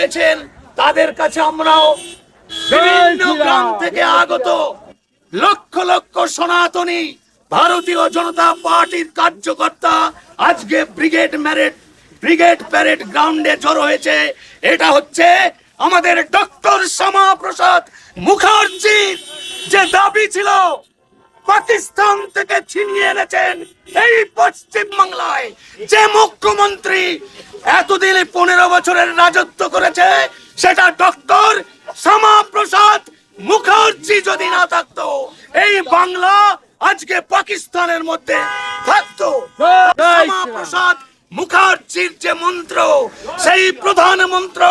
রয়েছেন তাদের কাছে আমরাও বিভিন্ন গ্রাম থেকে আগত লক্ষ লক্ষ সনাতনী ভারতীয় জনতা পার্টির কার্যকর্তা আজকে ব্রিগেড প্যারেড গ্রাউন্ডে জড়ো হয়েছে। এটা হচ্ছে আমাদের ডক্টর শ্যামাপ্রসাদ মুখার্জির যে দাবি ছিল পাকিস্তান থেকে ছিনিয়ে এনেছেন এই পশ্চিম বাংলায় যে মুখ্যমন্ত্রী এতদিন 15 বছরের রাজত্ব করেছে, সেটা ডক্টর শ্যামাপ্রসাদ মুখার্জি যদি না থাকতো এই বাংলা আজকে পাকিস্তানের মধ্যে থাকতো। শ্যামাপ্রসাদ মুখার্জির যে মন্ত্র, সেই প্রধান মন্ত্র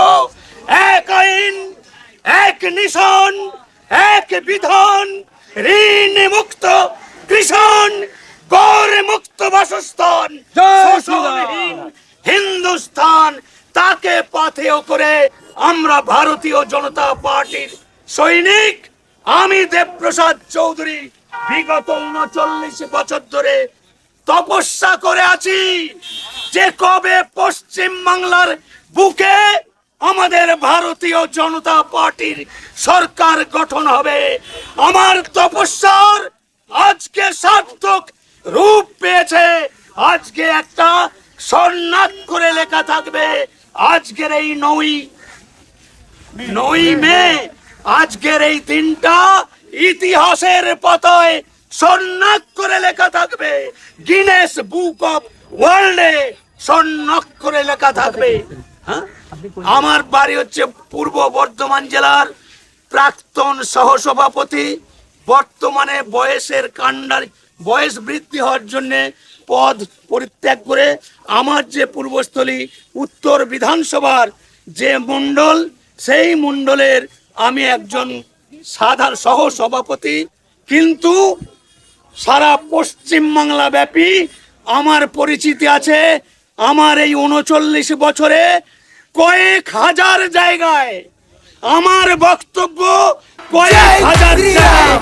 এক আইন, এক নিশান, এক বিধান, ঋণ মুক্ত কৃষণ, কর মুক্ত বাসস্থান, শোষণহীন হিন্দুস্তান, তাকে পাথেয় করে আমরা ভারতীয় জনতা পার্টির সৈনিক, আমি দেবপ্রসাদ চৌধুরী বিগত 39 বছর ধরে তপস্যা করে আছি যে কবে পশ্চিম বাংলার বুকে আমাদের ভারতীয় জনতা পার্টির সরকার গঠন হবে। আমার তপস্যার আজকে সার্থক রূপ পেয়েছে। আজকে একটা স্বর্ণাক্ষরে লেখা থাকবে আজকের এই 9 মে, আজকের এই দিনটা ইতিহাসের পাতায় স্বর্ণাক্ষরে লেখা থাকবে, গিনেস বুক অফ ওয়ার্ল্ডে স্বর্ণাক্ষরে লেখা থাকবে। আমার বাড়ি হচ্ছে পূর্ব বর্ধমান জেলার প্রাক্তন সহসভাপতি, বর্তমানে বয়স বৃদ্ধি হওয়ার জন্য পদ পরিত্যাগ করে আমার যে পূর্বস্থলী উত্তর বিধানসভার যে মণ্ডল, সেই মণ্ডলের আমি একজন সাধারণ সহসভাপতি। কিন্তু সারা পশ্চিম বাংলা ব্যাপী আমার পরিচিতি আছে। আমার এই 39 বছরে কয়েক হাজার জায়গায় আমার বক্তব্য, কয়েক হাজার জায়গায়